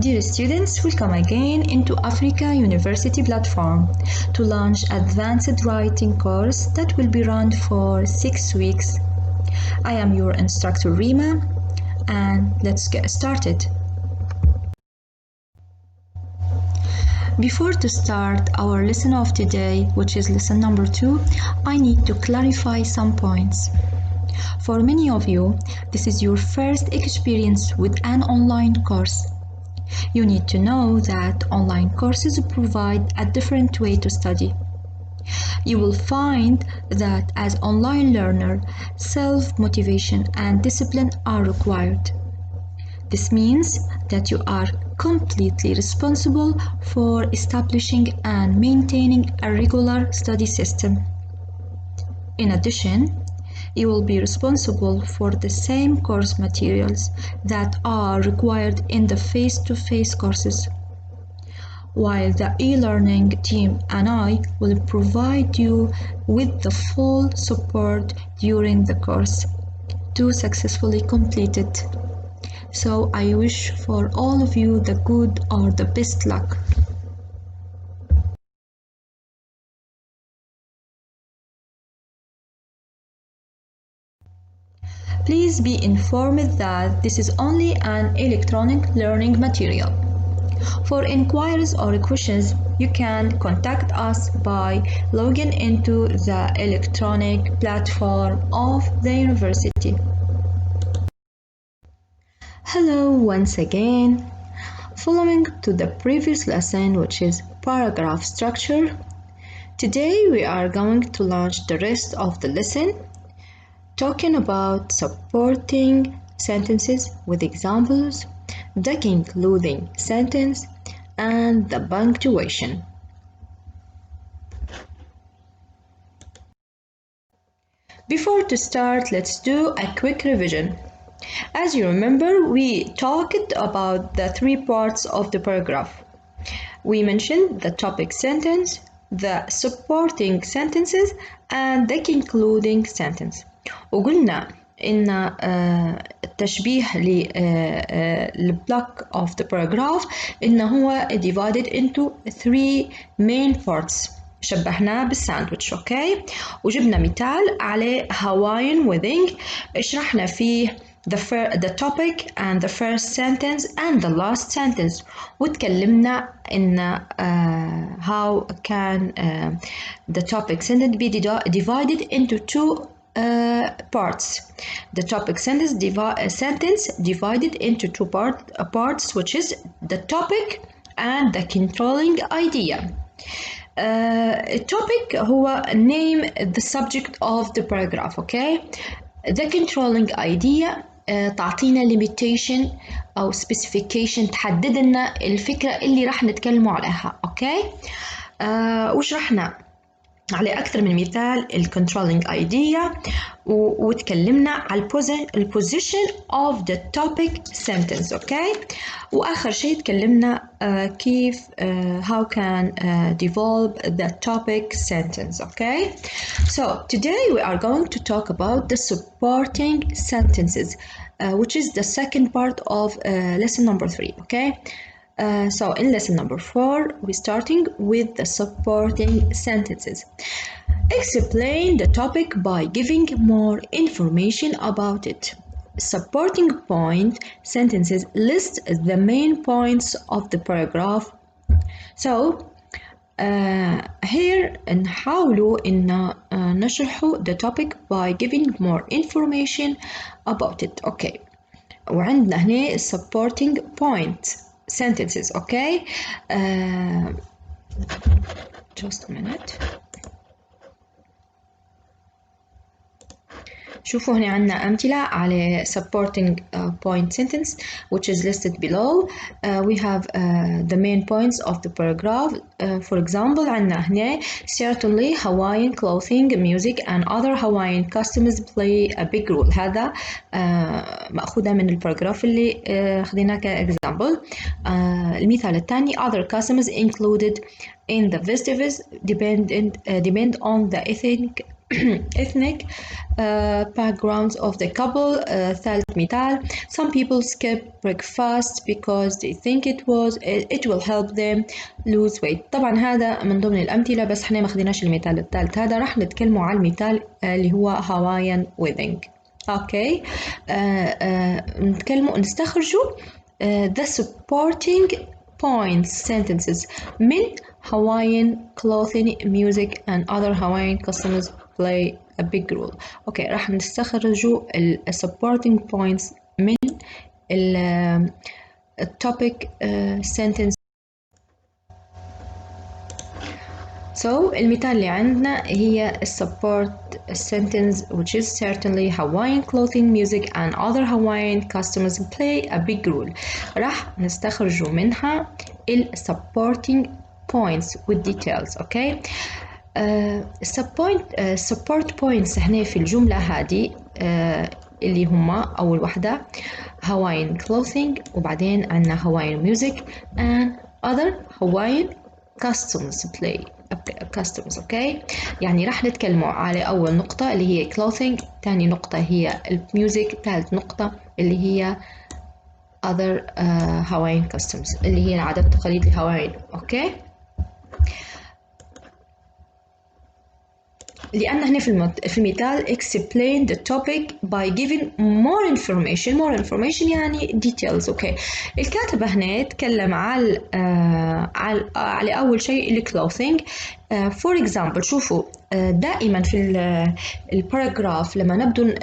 Dear students, welcome again into Africa University platform to launch advanced writing course that will be run for 6 weeks. I am your instructor Rima, and let's get started. Before to start our lesson of today, which is lesson number 2, I need to clarify some points. For many of you, this is your first experience with an online course. You need to know that online courses provide a different way to study. You will find that as online learner, self-motivation and discipline are required. This means that you are completely responsible for establishing and maintaining a regular study system. In addition, you will be responsible for the same course materials that are required in the face-to-face courses, while the e-learning team and I will provide you with the full support during the course to successfully complete it. So I wish for all of you the good or the best luck. Please be informed that this is only an electronic learning material. For inquiries or questions, you can contact us by logging into the electronic platform of the university. Hello once again. Following to the previous lesson, which is paragraph structure, today we are going to launch the rest of the lesson, talking about supporting sentences with examples, the concluding sentence, and the punctuation. Before to start, let's do a quick revision. As you remember, we talked about the 3 parts of the paragraph. We mentioned the topic sentence, the supporting sentences, and the concluding sentence. وقلنا إن التشبيه للبلوك of the paragraph إنه هو divided into 3 main parts. شبهناه بالساندويتش، أوكي؟ وجبنا مثال على Hawaiian wedding شرحنا فيه the topic and the first sentence and the last sentence، وتكلمنا إن how can the topic sentence be divided into 2 parts. The topic sentence divided into 2 parts, which is the topic and the controlling idea. Topic هو name the subject of the paragraph, okay? The controlling idea تعطينا limitation أو specification، تحدد لنا الفكرة اللي راح نتكلموا عليها، okay? وشرحنا على أكثر من مثال ال controlling idea، وتكلمنا على ال position of the topic sentence، okay? وآخر شيء تكلمنا كيف how can develop the topic sentence، okay? So today we are going to talk about the supporting sentences, which is the second part of lesson number 3, okay? So in lesson number 4, we're starting with the supporting sentences. Explain the topic by giving more information about it. Supporting point sentences list the main points of the paragraph. So here نحاولوا إن نشرحوا the topic by giving more information about it. Okay. وعندنا هنا supporting point sentences, okay? Just a minute. شوفوا هنا عندنا أمثلة على supporting point sentence which is listed below. We have the main points of the paragraph. For example, عندنا هنا certainly Hawaiian clothing, music and other Hawaiian customs play a big role. هذا مأخوذة من الباراجراف اللي خذيناه كإكزامبل. المثال الثاني other customs included in the festivals depend on the ethnic ethnic backgrounds of the couple. ثالث مثال some people skip breakfast because they think it will help them lose weight. طبعا هذا من ضمن الأمثلة بس احنا ما خديناش المثال الثالث هذا. راح نتكلموا على المثال اللي هو Hawaiian wedding. اوكي نستخرجوا the supporting points sentences من Hawaiian clothing, music and other Hawaiian customs play a big role. اوكي راح نستخرجوا ال supporting points من ال topic sentence. So المثال اللي عندنا هي support sentence which is certainly Hawaiian clothing, music and other Hawaiian customs play a big role. راح نستخرجوا منها ال supporting points with details. اوكي support points هنا في الجملة هذه اللي هما أول واحدة Hawaiian clothing وبعدين عندنا Hawaiian music and other Hawaiian customs play customs. اوكي يعني راح نتكلموا على أول نقطة اللي هي clothing، ثاني نقطة هي الميوزك، ثالث نقطة اللي هي other Hawaiian customs اللي هي العادات والتقاليد الهوايين. اوكي لأن هنا في المثال explain the topic by giving more information يعني details. اوكي الكاتب هنا تكلم على أول شيء ال clothing. for example شوفوا دائما في الباراجراف لما نبدو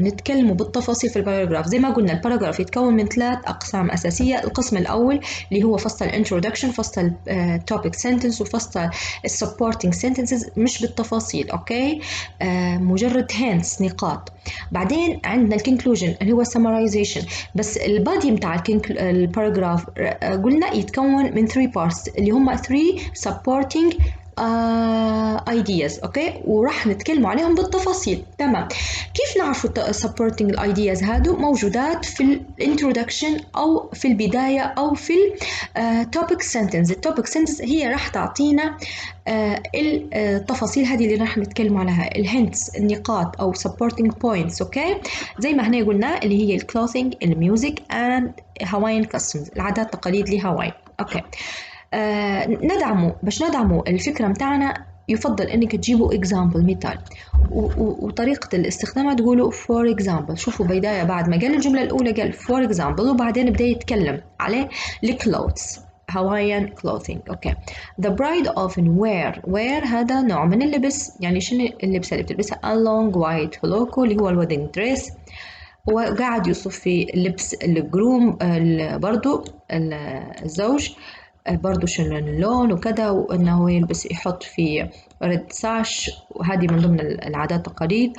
نتكلم بالتفاصيل في الباراجراف زي ما قلنا الباراجراف يتكون من 3 أقسام أساسية. القسم الأول اللي هو فصل introduction، فصل topic sentence، وفصل supporting sentences مش بالتفاصيل. أوكي مجرد hints نقاط. بعدين عندنا الكونكلوجن اللي هو summarization، بس البادي متاع الباراجراف قلنا يتكون من 3 parts اللي هم 3 supporting ideas. اوكي وراح نتكلم عليهم بالتفاصيل. تمام كيف نعرفوا supporting الايدياز هادو موجودات في الانترودكشن او في البدايه او في التوبيك سنتنس. التوبيك سنتنس هي راح تعطينا التفاصيل هذه اللي راح نتكلم عليها الهنتس النقاط او supporting points. اوكي زي ما هنا قلنا اللي هي الكلوثينج الميوزك and Hawaiian customs العادات التقاليد لهاواي. اوكي باش ندعموا الفكرة متاعنا يفضل انك تجيبوا example مثال وطريقة الاستخدام تقولوا for example. شوفوا بداية بعد ما قال الجملة الأولى قال for example وبعدين بدأ يتكلم عليه clothes Hawaiian clothing. اوكي the bride often wear هذا نوع من اللبس. يعني شنو اللبس اللي بتلبسها a long white holoco اللي هو الويدنج دريس. وقاعد يوصف في لبس الجروم برضو الزوج برضو شنو اللون وكذا وانه يلبس يحط في ريد ساش وهذه من ضمن العادات التقاليد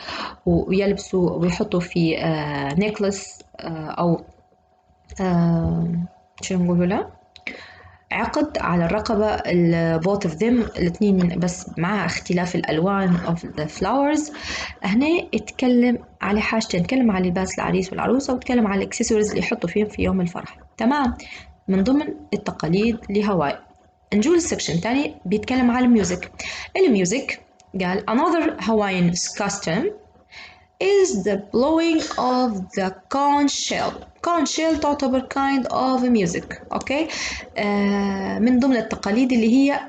ويلبسوا ويحطوا في نيكلس او شنو نقولوا له عقد على الرقبة both of them الاثنين بس مع اختلاف الألوان of the flowers. هنا يتكلم على حاجتين يتكلم على لباس العريس والعروسة ويتكلم على الاكسسوارز اللي يحطوا فيهم في يوم الفرح. تمام من ضمن التقاليد لهاواي. نجول السكشن تاني بيتكلم على الميوزك قال another Hawaiian custom is the blowing of the conch shell. conch shell تعتبر kind of music. اوكي من ضمن التقاليد اللي هي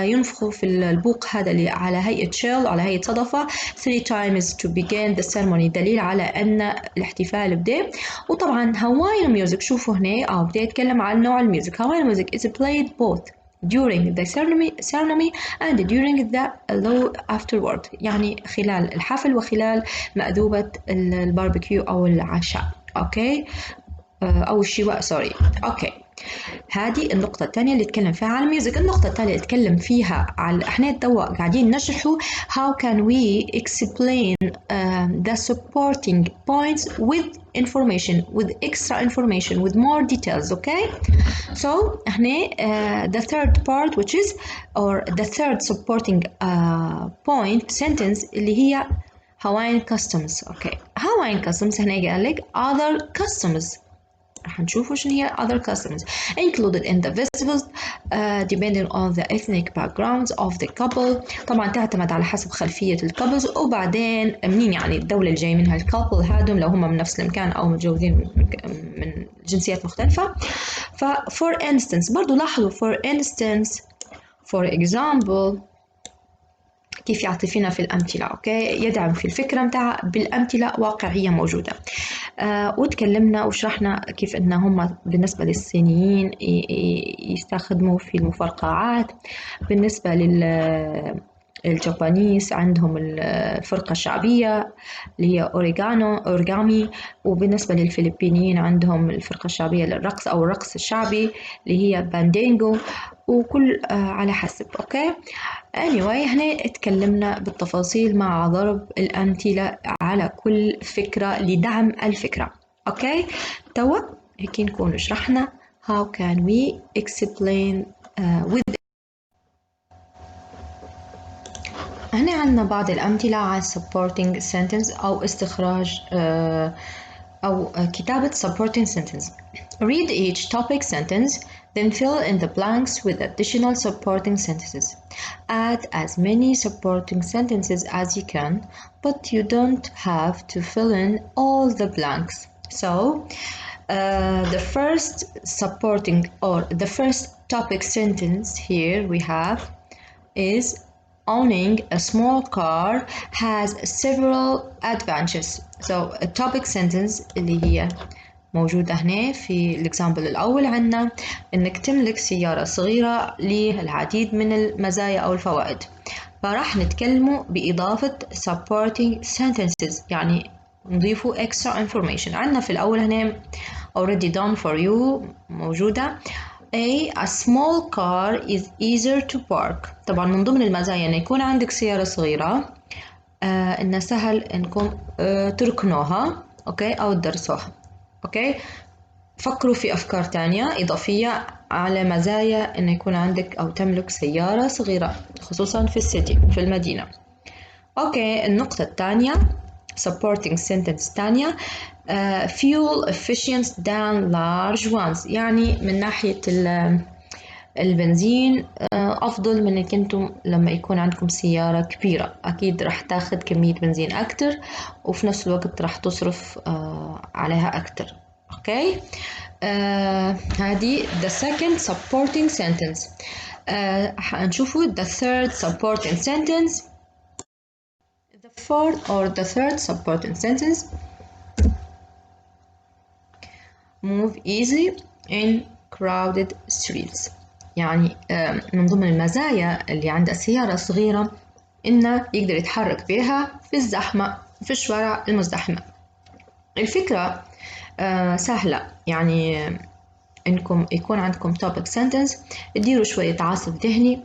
ينفخوا في البوق هذا اللي على هيئة shell على هيئة صدفة 3 times to begin the ceremony دليل على أن الاحتفال بدأ. وطبعا Hawaiian music شوفوا هنا بدأ يتكلم عن نوع الميوزك. Hawaiian music is played both during the ceremony and during the low afterward يعني خلال الحفل وخلال مأذوبة الباربيكيو أو العشاء. أوكي أو الشواء سوري. أوكي هذه النقطة الثانية اللي اتكلم فيها على الميوزك. النقطة الثانية اللي اتكلم فيها على احنا توا قاعدين نشرحوا how can we explain the supporting points with information with extra information with more details. Okay so احنا the third part which is or the third supporting point sentence اللي هي Hawaiian customs. Okay Hawaiian customs هنا قال لك other customs راح نشوفوا شنو هي other customs included in the visitors depending on the ethnic backgrounds of the couple. طبعا تعتمد على حسب خلفية الكابلز، وبعدين منين يعني الدولة اللي جاي منها الكابل هادم، لو هم من نفس المكان أو متجوزين من جنسيات مختلفة. ف for instance برضو لاحظوا for instance for example كيف يعطي فينا في الأمثلة. أوكي، يدعم في الفكرة متاعها بالأمثلة واقعية موجودة. وتكلمنا وشرحنا كيف إن هم بالنسبة للصينيين يستخدموا في المفرقعات، بالنسبة الجابانيس عندهم الفرقة الشعبية اللي هي أوريغامي، وبالنسبة للفلبينيين عندهم الفرقة الشعبية للرقص أو الرقص الشعبي اللي هي باندينجو، وكل على حسب. أوكي anyway هنا اتكلمنا بالتفاصيل مع ضرب الأمثلة على كل فكرة لدعم الفكرة. أوكي توا هيك نكون شرحنا how can we explain with. هنا عندنا بعض الأمثلة على supporting sentence أو استخراج أو كتابة supporting sentence. Read each topic sentence, then fill in the blanks with additional supporting sentences. Add as many supporting sentences as you can, but you don't have to fill in all the blanks. So, the first supporting or the first topic sentence here we have is owning a small car has several advantages. So a topic sentence اللي هي موجودة هنا في الإكزامبل الأول عندنا إنك تملك سيارة صغيرة للعديد من المزايا أو الفوائد، فراح نتكلموا بإضافة supporting sentences يعني نضيفوا extra information. عندنا في الأول هنا already done for you موجودة. A small car is easier to park. طبعا من ضمن المزايا أن يكون عندك سيارة صغيرة إنه سهل إنكم تركنوها أوكي أو تدرسوها. أوكي فكروا في أفكار تانية إضافية على مزايا إنه يكون عندك أو تملك سيارة صغيرة خصوصا في السيتي في المدينة. أوكي النقطة الثانية supporting sentence تانية fuel efficient than large ones، يعني من ناحية البنزين أفضل من إنك أنتم لما يكون عندكم سيارة كبيرة، أكيد راح تاخد كمية بنزين أكتر وفي نفس الوقت راح تصرف عليها أكتر. أوكي هذه the second supporting sentence. هنشوفوا the third supporting sentence. The fourth or the third supporting sentence move easy in crowded streets، يعني من ضمن المزايا اللي عند السيارة الصغيرة إنه يقدر يتحرك بها في الزحمة في الشوارع المزدحمة. الفكرة سهلة، يعني إنكم يكون عندكم topic sentence تديروا شوية عصف ذهني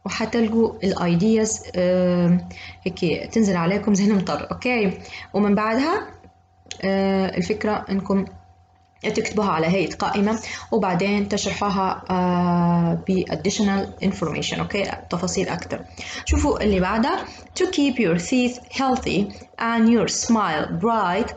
وحتلقوا الايدياز هيك تنزل عليكم زي المطر. اوكي ومن بعدها الفكرة انكم تكتبوها على هيئة قائمة وبعدين تشرحوها ب additional information. اوكي تفاصيل اكتر. شوفوا اللي بعدها to keep your teeth healthy and your smile bright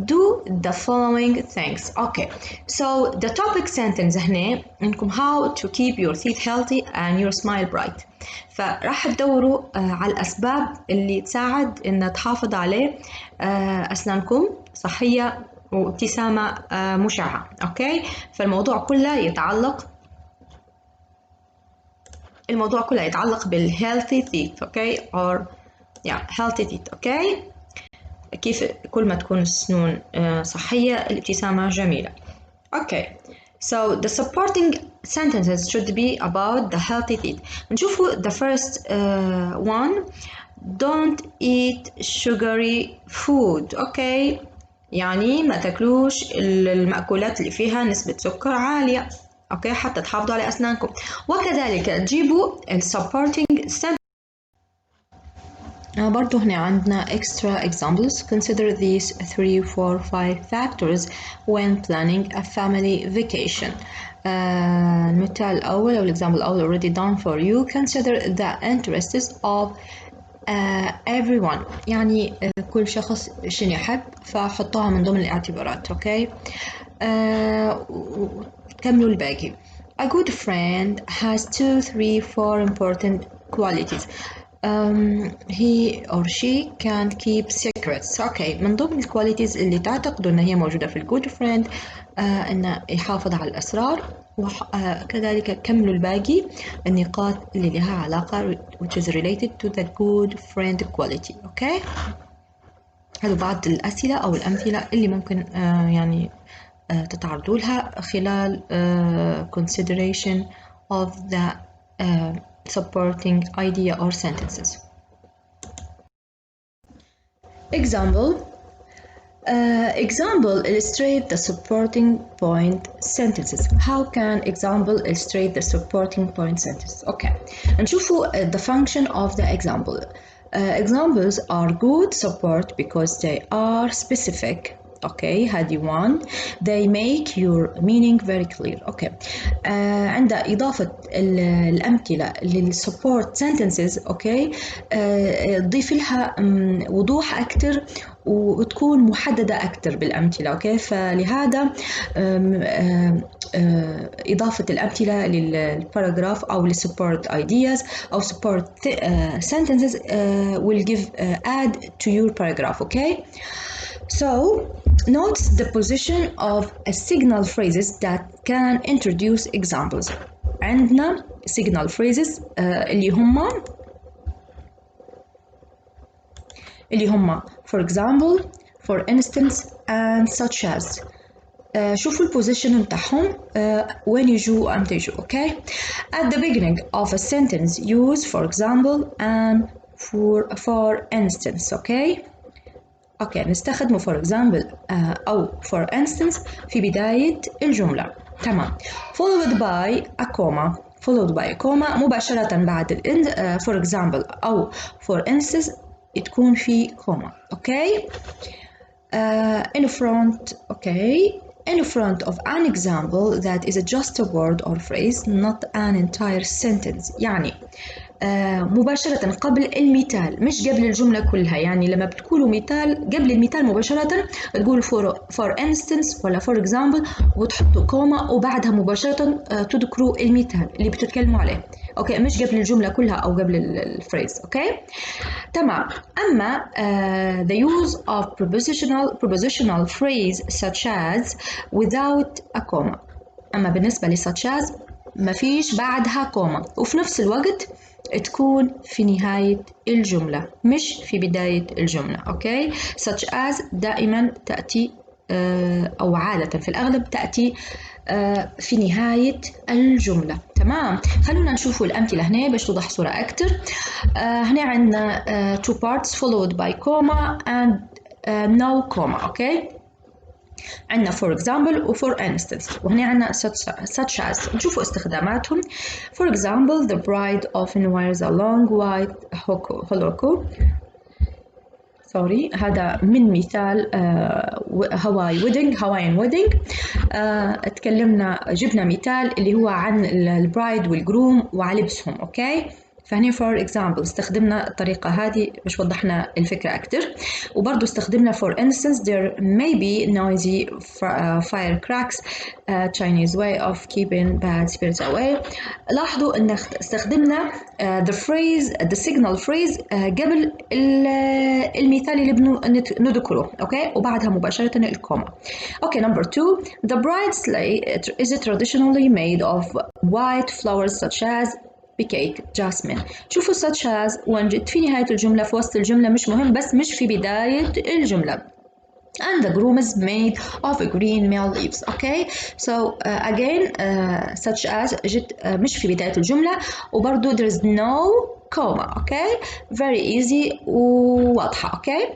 do the following things. اوكي so the topic sentence هنا انكم how to keep your teeth healthy and your smile bright، فراح تدوروا على الأسباب اللي تساعد إن تحافظ عليه أسنانكم صحية وابتسامة مشعة. أوكي فالموضوع كله يتعلق بالhealthy teeth. أوكي or yeah healthy teeth. أوكي كيف كل ما تكون السنون صحية الابتسامة جميلة. أوكي so the supporting sentences should be about the healthy teeth. نشوفوا the first one don't eat sugary food. أوكي يعني ما تاكلوش المأكولات اللي فيها نسبة سكر عالية. أوكي حتى تحافظوا على أسنانكم. وكذلك تجيبوا supporting sentence. برضو هنا عندنا extra examples. Consider these 3, 4, 5 factors when planning a family vacation. المثال الأول أو الإكزامبل الأول already done for you. Consider the interests of everyone، يعني كل شخص شنو يحب فحطوها من ضمن الاعتبارات. أوكي كملوا الباقي. A good friend has 2, 3, 4 important qualities. He or she can't keep secrets. اوكي، من ضمن الكواليتيز اللي تعتقدوا ان هي موجودة في الجود فريند انه يحافظ على الاسرار، وكذلك كملوا الباقي النقاط اللي لها علاقة which is related to the good friend quality. اوكي، هذو بعض الأسئلة أو الأمثلة اللي ممكن يعني تتعرضوا لها خلال consideration of the supporting idea or sentences. Example illustrate the supporting point sentences. How can example illustrate the supporting point sentence? Okay, نشوفوا the function of the example. Examples are good support because they are specific. Okay, هذه one. They make your meaning very clear. Okay. عند إضافة الأمثلة للsupport sentences. Okay. تضيف لها وضوح أكتر وتكون محددة أكتر بالأمثلة. Okay. فلهذا إضافة الأمثلة للباراجراف أو للsupport ideas أو support sentences will give add to your paragraph. Okay. So, note the position of a signal phrases that can introduce examples. عندنا signal phrases اللي هم for example, for instance, and such as. شوفوا البوزيشن متاعهم when يجوا and يجوا. Okay. At the beginning of a sentence, use for example and for instance. Okay. اوكي، نستخدمه for example أو for instance في بداية الجملة. تمام. followed by a comma مباشرة بعد for example أو for instance تكون في comma. اوكي. in front of an example that is just a word or phrase not an entire sentence. يعني مباشرة قبل المثال مش قبل الجملة كلها. يعني لما بتقولوا مثال قبل المثال مباشرة تقولوا for instance ولا for example وتحطوا كوما وبعدها مباشرة تذكروا المثال اللي بتتكلموا عليه. اوكي، مش قبل الجملة كلها او قبل الفريز. اوكي. تمام. اما the use of prepositional phrase such as without a comma. اما بالنسبة ل such as ما فيش بعدها كوما وفي نفس الوقت تكون في نهاية الجملة مش في بداية الجملة. أوكي. such as دائما تأتي أو عادة في الأغلب تأتي في نهاية الجملة. تمام. خلونا نشوفوا الأمثلة هنا باش توضح صورة أكتر. هنا عندنا two parts followed by comma and no comma. أوكي. عندنا for example و for instance وهنا عندنا such as. نشوفوا استخداماتهم. for example, the bride often wears a long white holoco. هذا من مثال Hawaiian wedding. جبنا مثال اللي هو عن البرايد والجروم وعلبسهم. اوكي. فهنا for example استخدمنا الطريقة هذه باش وضحنا الفكرة أكتر. وبرضو استخدمنا for instance there may be noisy firecracks, Chinese way of keeping bad spirits away. لاحظوا أن استخدمنا the signal phrase قبل المثال اللي نذكره. أوكي. وبعدها مباشرة الكوما. أوكي. number 2, the bride sleigh is traditionally made of white flowers such as بكيك جاسمين. شوفوا such as وانجد في نهاية الجملة في وسط الجملة مش مهم بس مش في بداية الجملة. And the groom is made of green male leaves. Okay. So again such as جت مش في بداية الجملة وبرضو there is no comma. Okay. Very easy وواضحة. Okay.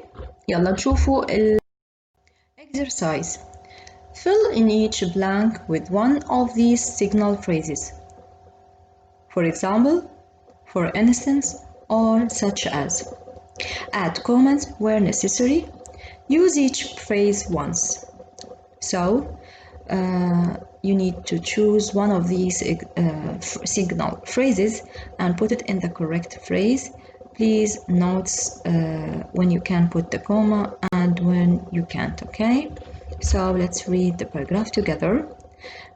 يلا نشوفوا exercise. Fill in each blank with one of these signal phrases. For example, for instance, or such as. Add commas where necessary. Use each phrase once. So, you need to choose one of these signal phrases and put it in the correct phrase. Please note when you can put the comma and when you can't. Okay. So let's read the paragraph together.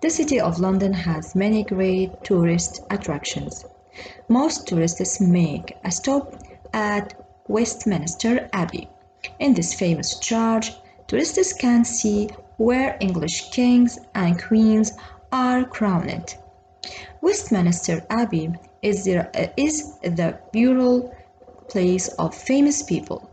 The city of London has many great tourist attractions. Most tourists make a stop at Westminster Abbey. In this famous church, tourists can see where English kings and queens are crowned. Westminster Abbey is the burial place of famous people.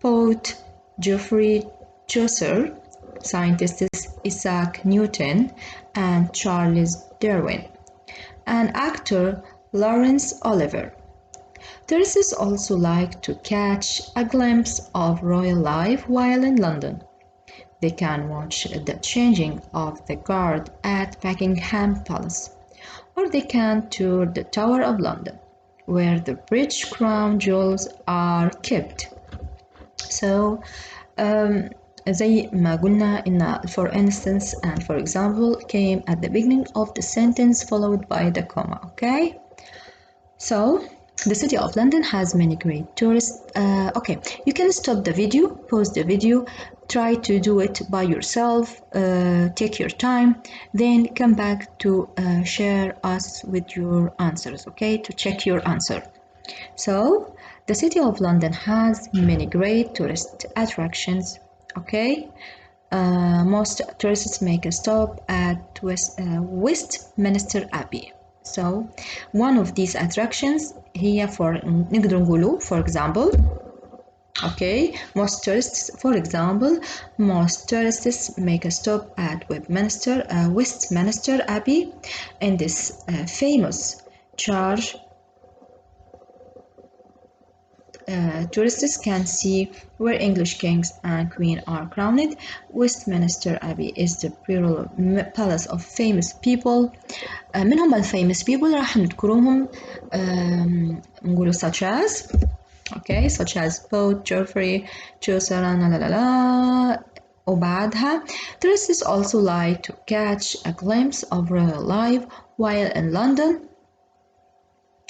Poet Geoffrey Chaucer, scientists Isaac Newton and Charles Darwin, and actor Laurence Olivier. Tourists also like to catch a glimpse of royal life while in London. They can watch the changing of the guard at Buckingham Palace, or they can tour the Tower of London, where the British crown jewels are kept. So, زي ما قلنا إن for instance and for example came at the beginning of the sentence followed by the comma, okay? So, the city of London has many great tourists. Okay, you can stop the video, pause the video, try to do it by yourself, take your time, then come back to share us with your answers, okay, to check your answer. So, the city of London has many great tourist attractions, okay? Most tourists make a stop at Westminster Abbey. So, one of these attractions here نقدر نقوله for example, okay, most tourists make a stop at Westminster Abbey. In this famous church, tourists can see where English kings and queen are crowned. Westminster Abbey is the burial palace of famous people. من هم famous people راح نذكرهم نقولوا such as, okay, such as poet Geoffrey Chaucer وبعدها tourists also like to catch a glimpse of royal life while in London.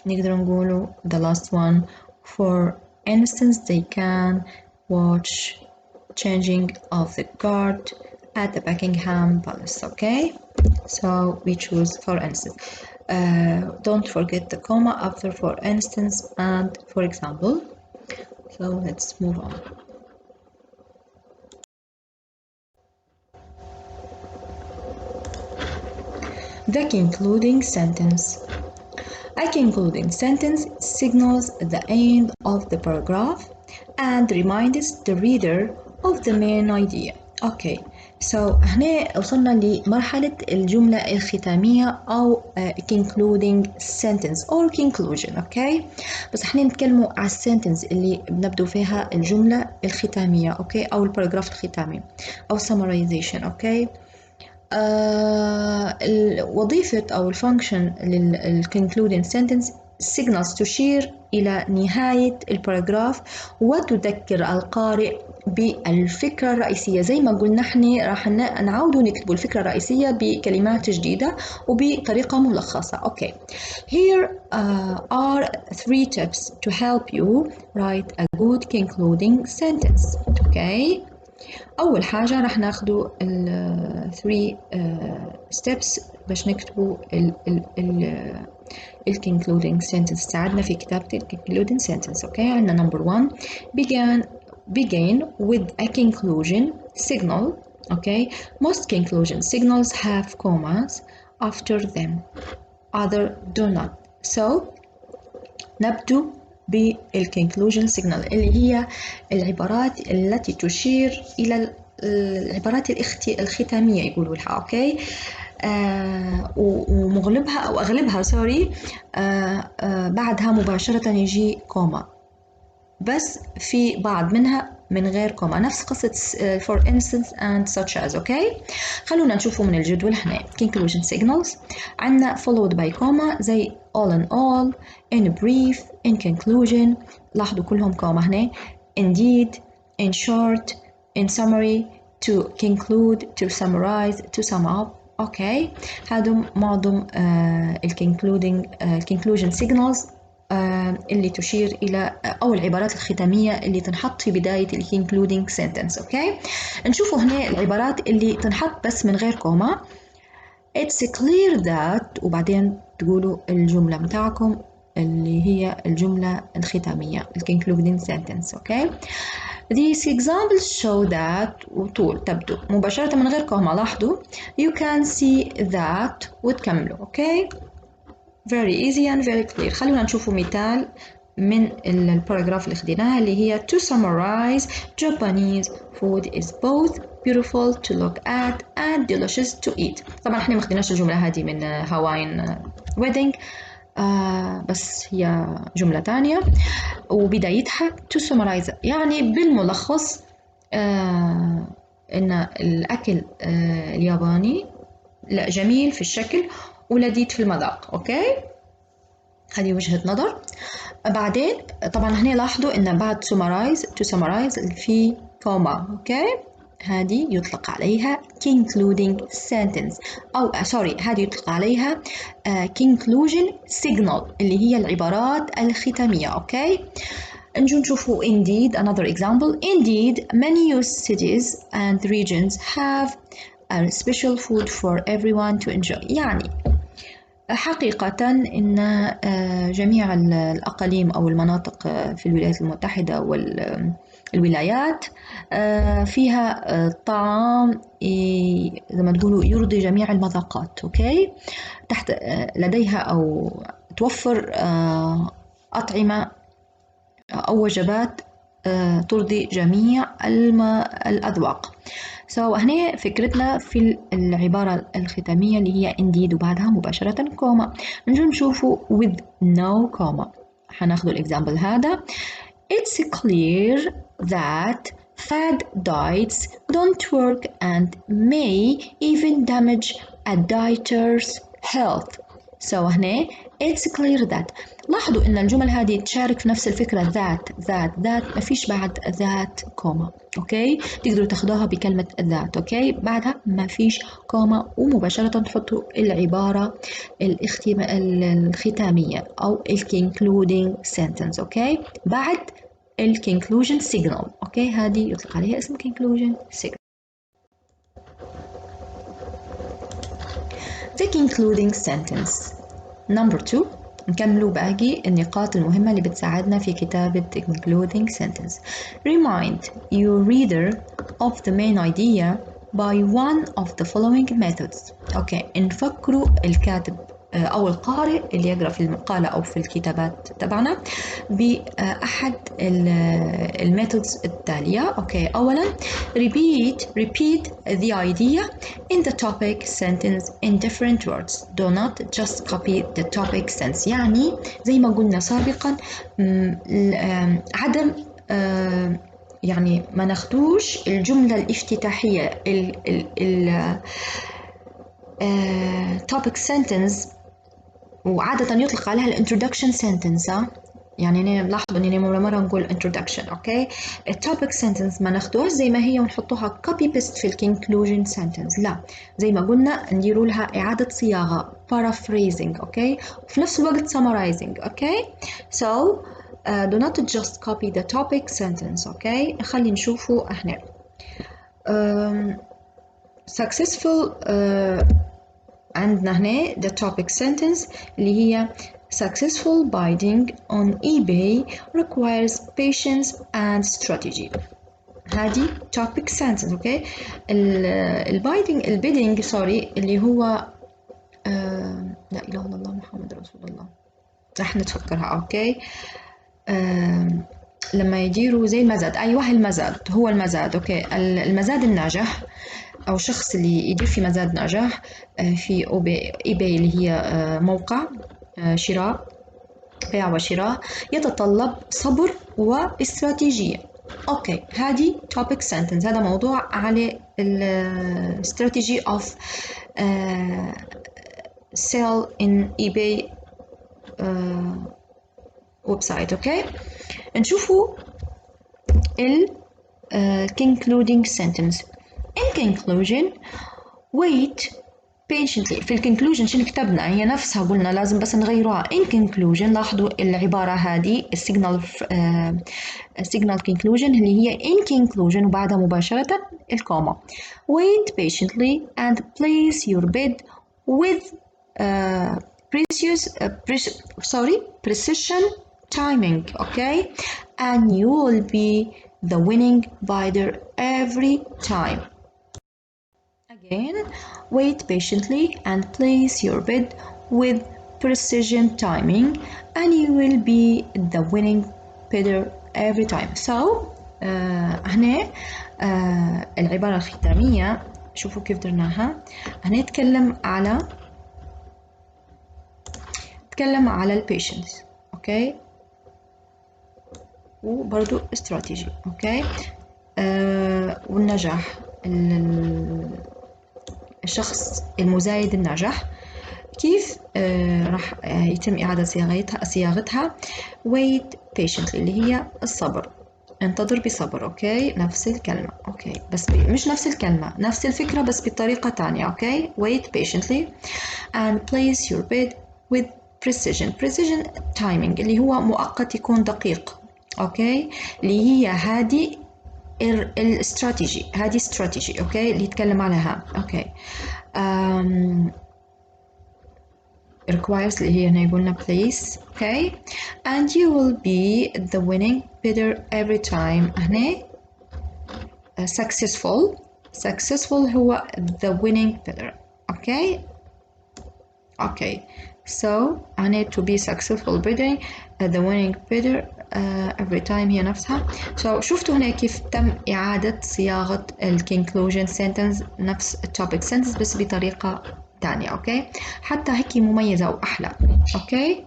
نقدر نقولوا the last one, for instance, they can watch changing of the guard at the Buckingham Palace, okay? So we choose for instance. Don't forget the comma after for instance and for example. So let's move on. The concluding sentence. A concluding sentence signals the end of the paragraph and reminds the reader of the main idea. Okay, so هنا وصلنا لمرحلة الجملة الختامية أو concluding sentence or conclusion, okay؟ بس احنا نتكلموا على السنتنس اللي بنبدو فيها الجملة الختامية، okay؟ أو الباراجراف الختامي أو summarization, okay؟ وظيفة أو الفانكشن للconcluding sentence signals تشير إلى نهاية الباراجراف وتذكر القارئ بالفكرة الرئيسية. زي ما قلنا احنا راح نعود ونكتب الفكرة الرئيسية بكلمات جديدة وبطريقة ملخصة. Okay. Here are 3 tips to help you write a good concluding sentence. Okay. أول حاجة راح ناخدو 3 steps باش نكتبو concluding sentence تاعنا في كتابة concluding sentence. Okay. عندنا number 1 begin with a conclusion signal. Okay. Most conclusion signals have commas after them. Other do not. So نبدو بالconclusion signal اللي هي العبارات التي تشير إلى العبارات الختامية يقولوا لها. أوكي. ومغلبها أو أغلبها بعدها مباشرة يجي كوما، بس في بعض منها من غير كوما، نفس قصة for instance and such as. okay. خلونا نشوفه من الجدول هنا. conclusion signals عندنا followed by comma زي all in all, in brief, in conclusion، لاحظوا كلهم كوما هنا. indeed, in short, in summary, to conclude, to summarize, to sum up. okay. هذا معظم conclusion signals اللي تشير إلى أو العبارات الختامية اللي تنحط في بداية ال concluding sentence. أوكي، نشوفوا هنا العبارات اللي تنحط بس من غير كوما. It's clear that وبعدين تقولوا الجملة متاعكم اللي هي الجملة الختامية ال concluding sentence. أوكي، These examples show that وطول تبدو مباشرة من غير كوما. لاحظوا you can see that وتكملوا. أوكي، very easy and very clear. خلونا نشوفوا مثال من الباراجراف اللي خديناها اللي هي to summarize Japanese food is both beautiful to look at and delicious to eat. طبعا احنا ما خديناش الجملة هذه من هواين wedding، بس هي جملة تانية وبدايتها to summarize يعني بالملخص إن الأكل الياباني لا جميل في الشكل ولذيذ في المذاق. أوكي، هذه وجهة نظر. بعدين طبعا هنا لاحظوا إن بعد to summarize في كوما. أوكي، هذه يطلق عليها concluding sentence أو هذه يطلق عليها conclusion signal اللي هي العبارات الختامية. أوكي، نجو نشوفوا indeed another example. Indeed many cities and regions have a special food for everyone to enjoy. يعني حقيقة إن جميع الأقاليم أو المناطق في الولايات المتحدة والولايات فيها طعام زي ما تقولوا يرضي جميع المذاقات. أوكي، تحت لديها أو توفر أطعمة أو وجبات ترضي جميع الأذواق. هنا فكرتنا في العبارة الختامية اللي هي indeed وبعدها مباشرة كوما. نجي نشوفوا with no comma. هناخدوا الإكزامبل هذا. It's clear that fad diets don't work and may even damage a dieter's health. هنا it's clear that. لاحظوا إن الجمل هذه تشارك في نفس الفكرة that ما فيش بعد that كوما. أوكي، تقدروا تاخدوها بكلمة that. أوكي، بعدها ما فيش كوما ومباشرة تحطوا العبارة الختامية أو concluding sentence. أوكي، بعد conclusion signal. أوكي، هذه يطلق عليها اسم conclusion signal. The concluding sentence number 2. نكملوا باقي النقاط المهمة اللي بتساعدنا في كتابة concluding sentence. Remind your reader of the main idea by one of the following methods. أوكي، نفكروا الكاتب أو القارئ اللي يقرأ في المقالة أو في الكتابات تبعنا بأحد الميثودز التالية. أوكي، أولا repeat the idea in the topic sentence in different words. Do not just copy the topic sentence. يعني زي ما قلنا سابقا عدم يعني ما ناخدوش الجملة الافتتاحية topic sentence وعادة يطلق عليها الانترودكشن سنتنس. يعني نلاحظ اننا مرة نقول introduction. اوكي، التوبيك سنتنس ما ناخدوهاش زي ما هي ونحطوها كوبي بيست في الكونكلوجن سنتنس. لا، زي ما قلنا نديروا لها اعادة صياغة paraphrasing. اوكي، وفي نفس الوقت summarizing. اوكي، do not just copy the topic sentence. اوكي، خلي نشوفوا احنا successful عندنا هنا the topic sentence اللي هي successful bidding on eBay requires patience and strategy. هذه topic sentence. اوكي، البيدنج اللي هو لا اله الا الله محمد رسول الله، رح نتفكرها. اوكي، لما يديروا زي المزاد. ايوه، المزاد هو المزاد. اوكي، المزاد الناجح أو شخص اللي يدير في مزاد نجاح في eBay اللي هي موقع شراء بيع وشراء يتطلب صبر واستراتيجية. أوكي، هذه topic sentence. هذا موضوع على strategy of sell in eBay website. أوكي، نشوفوا concluding sentence. In conclusion, wait patiently. في الكونكلوجن شنو كتبنا؟ هي نفسها قلنا لازم بس نغيروها. in conclusion لاحظوا العبارة هذه السيجنال conclusion اللي هي in conclusion وبعدها مباشرة الكوما. wait patiently and place your bid with precision timing, okay, and you will be the winning bidder every time. Again, wait patiently and place your bid with precision timing and you will be the winning bidder every time. So هنا العبارة الختامية شوفوا كيف درناها. هنتكلم على البيشنس، اوكي، وبرضو استراتيجي، اوكي، والنجاح، الشخص المزايد الناجح كيف راح يتم إعادة صياغتها. wait patiently اللي هي الصبر، انتظر بصبر، اوكي، نفس الكلمة، اوكي، بس مش نفس الكلمة، نفس الفكرة بس بطريقة تانية، اوكي. wait patiently and place your bid with precision timing اللي هو مؤقت يكون دقيق، اوكي، اللي هي هذه الاستراتيجي، هذه استراتيجي، اوكي، اللي يتكلم عليها، اوكي. requires اللي هي هنا يقولنا place، okay, and you will be the winning bidder every time. هنا successful هو the winning bidder، okay. So I need to be successful bidding the winning bidder every time هي نفسها. So شفتوا هنا كيف تم إعادة صياغة ال conclusion sentence نفس التوبيك sentence بس بطريقة تانية، أوكي، حتى هيك مميزة وأحلى، أوكي.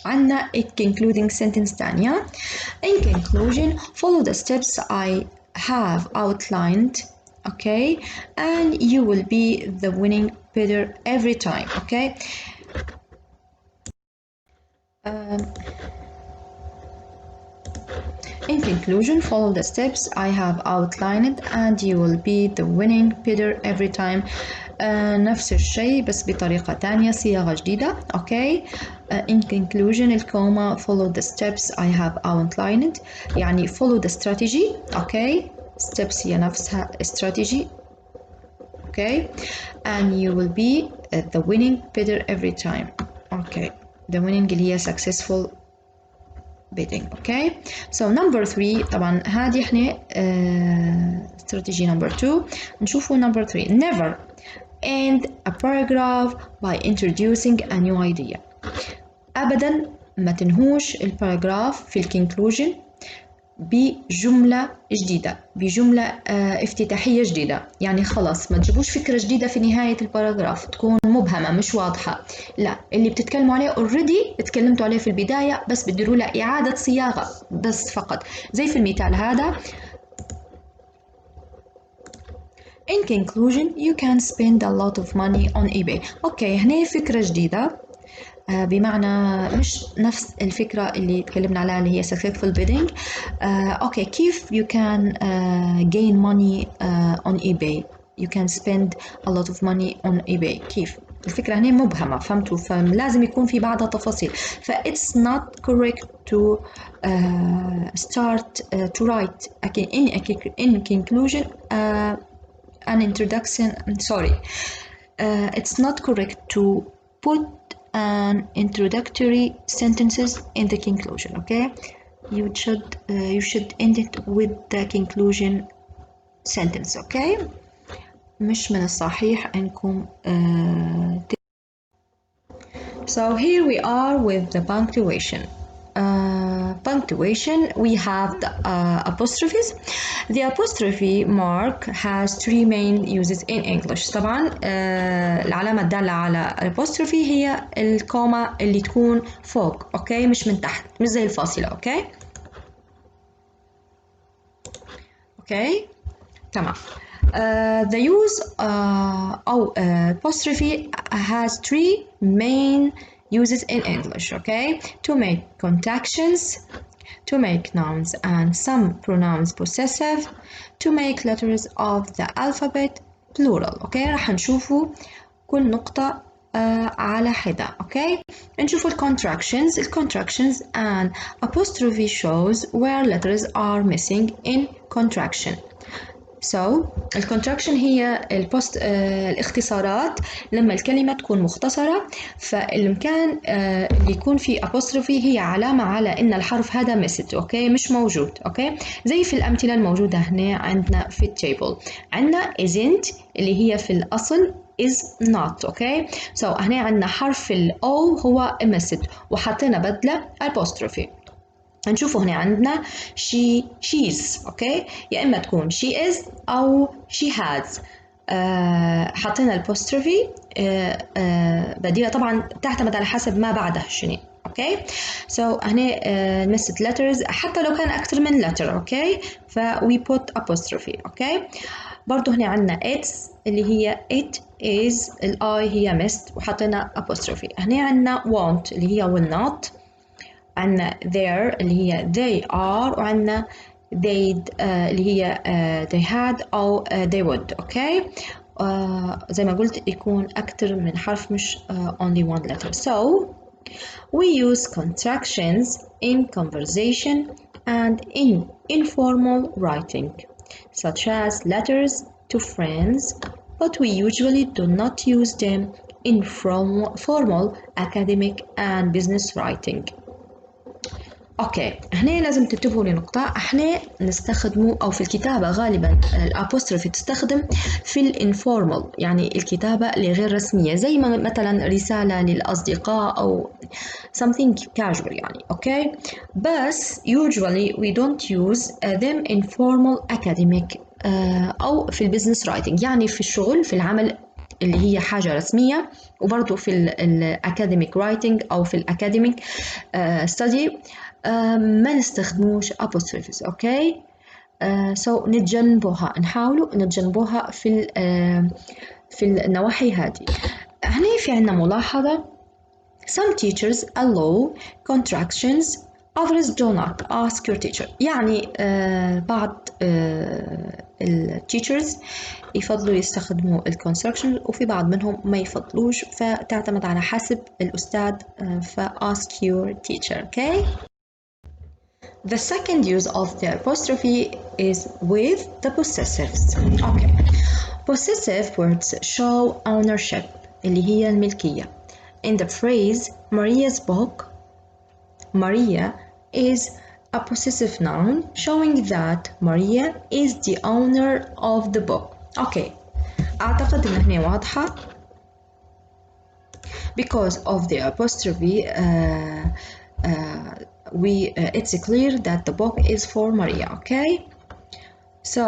عنا concluding sentence تانية. In conclusion, follow the steps I have outlined, okay, and you will be the winning bidder every time, okay. In conclusion, follow the steps I have outlined and you will be the winning bidder every time. نفس الشيء بس بطريقة تانية، صياغة جديدة، okay. In conclusion الكوما follow the steps I have outlined يعني follow the strategy، okay. steps هي نفسها strategy، okay, and you will be the winning bidder every time، okay. the winning اللي هي successful bidding، okay. So number 3 طبعا هذه احنا strategy number 2. نشوفوا number 3. never end a paragraph by introducing a new idea. أبدا ما تنهوش الباراجراف في الكونكلوجن بجملة جديدة، بجملة افتتاحية جديدة، يعني خلاص ما تجيبوش فكرة جديدة في نهاية الباراجراف تكون مبهمة مش واضحة، لا، اللي بتتكلموا عليه already اتكلمتوا عليه في البداية بس بتديروا له إعادة صياغة بس فقط، زي في المثال هذا. In conclusion, you can spend a lot of money on eBay. اوكي، هنا فكرة جديدة، بمعنى مش نفس الفكرة اللي تكلمنا عليها اللي هي successful bidding. اوكي، كيف you can gain money on eBay. You can spend a lot of money on eBay. كيف؟ الفكرة هنا مبهمة، فهمتوا؟ فلازم يكون في بعضها تفاصيل. ف it's not correct to start to write in conclusion an introduction. Sorry, it's not correct to put an introductory sentences in the conclusion, okay. You should end it with the conclusion sentence, okay. مش من الصحيح انكم So here we are with the punctuation. Punctuation, we have the apostrophes. The apostrophe mark has 3 main uses in English. طبعا العلامة الدالة على apostrophe هي الكوما اللي تكون فوق، اوكي، مش من تحت، مش زي الفاصلة، اوكي. اوكي تمام. The use of apostrophe has 3 main uses in English, okay. To make contractions, to make nouns and some pronouns possessive, to make letters of the alphabet plural. اوكي راح نشوفوا كل نقطة على حدة. اوكي نشوفوا ال contractions and apostrophe shows where letters are missing in contraction. So الcontraction هي الاختصارات لما الكلمة تكون مختصرة، فالمكان اللي يكون فيه apostrophe هي علامة على إن الحرف هذا missed. أوكي مش موجود. أوكي زي في الأمثلة الموجودة هنا عندنا في التيبل، عندنا isn't اللي هي في الأصل is not. أوكي so هنا عندنا حرف ال O هو missed وحطينا بدله apostrophe. هنشوفه هنا عندنا she's. اوكي يا اما تكون she is او she has. حطينا الابوستروفي بديله، طبعا تعتمد على حسب ما بعدها شنو. اوكي سو هنا مست letters حتى لو كان اكثر من letter. اوكي ف we put apostrophe. اوكي برضه هنا عندنا it's اللي هي it is، الاي هي missed وحطينا apostrophe. هنا عندنا want اللي هي will not، عندنا their اللي هي they are، وعندنا they'd اللي هي they had أو they would. أوكي زي ما قلت يكون أكتر من حرف مش only one letter. So we use contractions in conversation and in informal writing such as letters to friends, but we usually do not use them in formal academic and business writing. اوكي هنا لازم تنتبهوا لنقطة، احنا نستخدمه او في الكتابة غالبا الابوستروفي تستخدم في الانفورمال، يعني الكتابة اللي غير رسمية، زي ما مثلا رسالة للأصدقاء او something casual يعني. اوكي بس usually we don't use them in formal academic او في البيزنس رايتنج، يعني في الشغل في العمل اللي هي حاجة رسمية، وبرضه في الأكاديميك رايتنج أو في الأكاديميك ستدي ما نستخدموش apostrophes. أوكي so نتجنبوها، نحاولوا نتجنبوها في النواحي هذه. هنا في عنا ملاحظة some teachers allow contractions, others do not. ask your teacher. يعني بعض التيتشرز يفضلوا يستخدموا الكونستراكشن وفي بعض منهم ما يفضلوش، فتعتمد على حسب الأستاذ. ف ask your teacher. Okay. The second use of the apostrophe is with the possessives. Okay. Possessive words show ownership اللي هي الملكية. In the phrase Maria's book, Maria is a possessive noun showing that Maria is the owner of the book. Okay. أعتقد إن هنا واضحة. Because of the apostrophe it's clear that the book is for Maria. Okay. So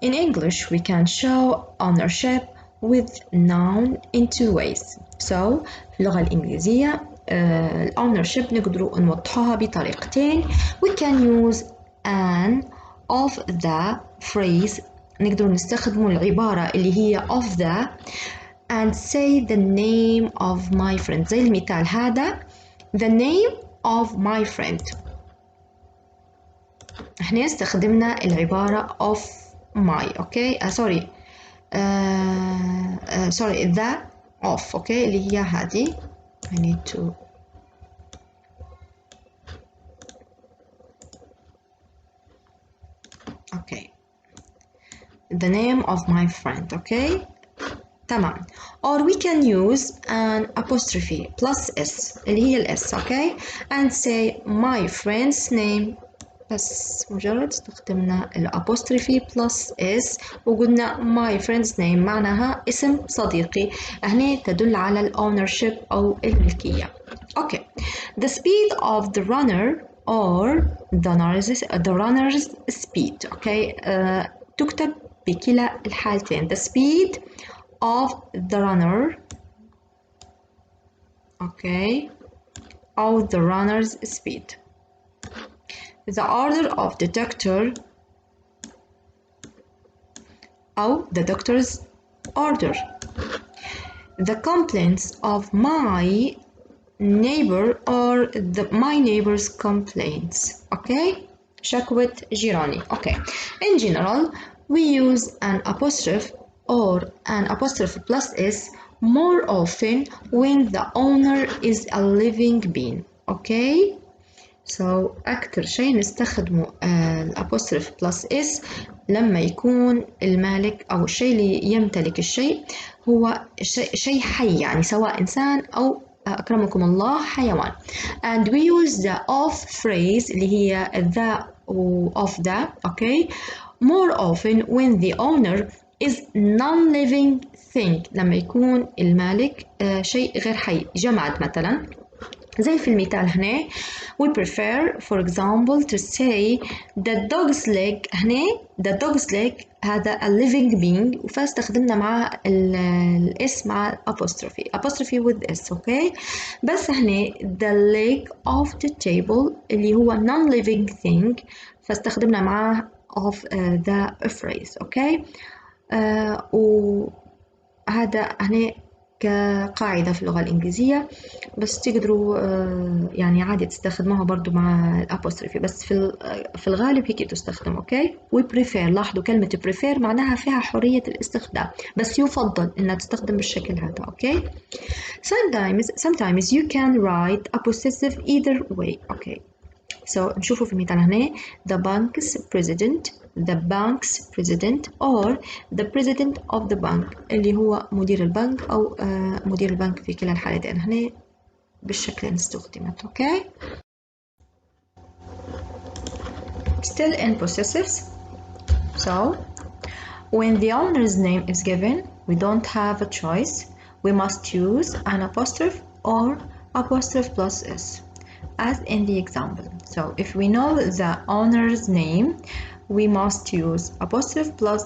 in English we can show ownership with noun in two ways. So في اللغة الإنجليزية ownership نقدروا نوضحوها بطريقتين. We can use an of the phrase، نقدروا نستخدموا العبارة اللي هي of the and say the name of my friend. زي المثال هذا the name of my friend. احنا استخدمنا العبارة of my. اوكي sorry sorry the of. اوكي اللي هي هذه. I need to okay the name of my friend. اوكي تمام. or we can use an apostrophe plus s اللي هي الاس. اوكي and say my friend's name. بس مجرد استخدمنا الابوستروفي بلس اس وقلنا my friend's name معناها اسم صديقي، هنا تدل على الاونرشيب او الملكية. اوكي the speed of the runner or the runner's speed. اوكي تكتب بكلا الحالتين the speed of the runner okay أو the runner's speed. The order of the doctor أو the doctor's order. The complaints of my neighbor or my neighbor's complaints. Okay, شكوى جيراني. Okay, in general we use an apostrophe or an apostrophe plus s more often when the owner is a living being. Okay, so أكتر شيء نستخدمه الأبوستروف بلس اس لما يكون المالك أو الشيء اللي يمتلك الشيء هو شيء حي، يعني سواء إنسان أو أكرمكم الله حيوان. And we use the of phrase اللي هي the of the. Okay, more often when the owner is non-living thing، لما يكون المالك شيء غير حي، جماد مثلا. زي في المثال هنا we prefer for example to say the dog's leg. هنا the dog's leg هذا a living being، فاستخدمنا مع الاس مع apostrophe with s. okay، بس هنا the leg of the table اللي هو non-living thing فاستخدمنا معاه of the phrase. okay، وهذا هنا كقاعدة في اللغة الإنجليزية، بس تقدروا يعني عادي تستخدموها برضو مع الأبوستروفي، بس في الغالب هيك تستخدم. أوكي، we prefer. لاحظوا كلمة prefer معناها فيها حرية الاستخدام، بس يفضل إنها تستخدم بالشكل هذا. أوكي، sometimes you can write a possessive either way. أوكي، so نشوفوا في المثال هنا the bank's president or the president of the bank اللي هو مدير البنك أو مدير البنك في كلا الحالتين هنا بالشكل استخدمت. okay، still in possessives. So when the owner's name is given we don't have a choice, we must use an apostrophe or apostrophe plus s as in the example. So if we know the owner's name we must use apostrophe plus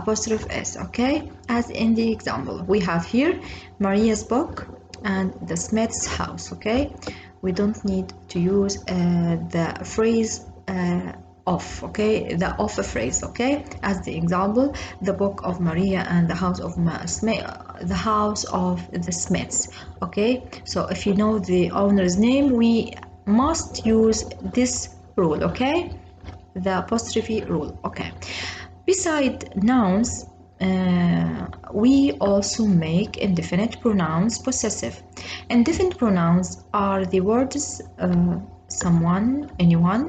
apostrophe s. okay, as in the example we have here Maria's book and the Smith's house. okay, we don't need to use the phrase of. okay, the of a phrase. okay, as the example the book of Maria and the house of the Smiths. okay, so if you know the owner's name we must use this rule. okay, the apostrophe rule. okay, beside nouns we also make indefinite pronouns possessive. Indefinite pronouns are the words someone, anyone,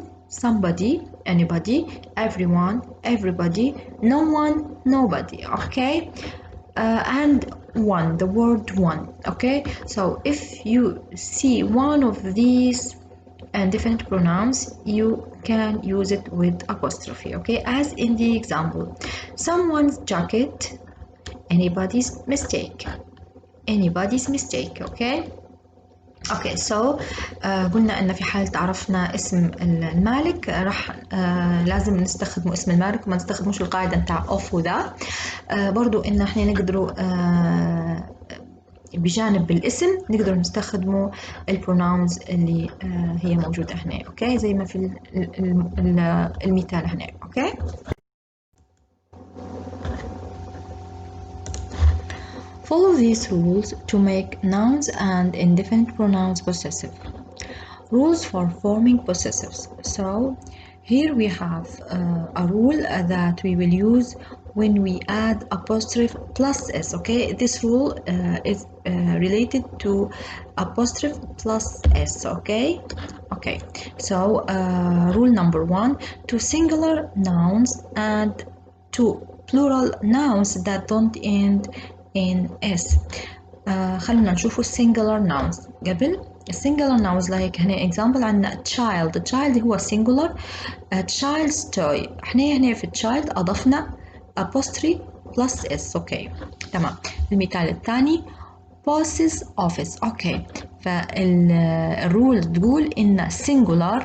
somebody, anybody, everyone, everybody, no one, nobody. okay, and one, the word one. okay, so if you see one of these indefinite pronouns you can use it with apostrophe. okay, as in the example someone's jacket, anybody's mistake. okay. okay, so قلنا ان في حالة عرفنا اسم المالك راح لازم نستخدم اسم المالك وما نستخدموش القاعدة نتاع اوف وذا. برضو ان احنا نقدروا بجانب الاسم نقدر نستخدموا البروناونز اللي هي موجودة هنا. اوكي، زي ما في المثال هنا. اوكي، follow these rules to make nouns and indefinite pronouns possessive. Rules for forming possessives. So here we have a rule that we will use when we add apostrophe plus s. okay, this rule is related to apostrophe plus s. okay, so rule number 1, to singular nouns and to plural nouns that don't end in s. خلونا نشوفوا singular nouns قبل. singular nouns like هنا example عندنا child هو singular. child's toy هنا في child أضفنا apostrophe plus s. okay، تمام. المثال الثاني boss's office. okay، فالرول تقول إن singular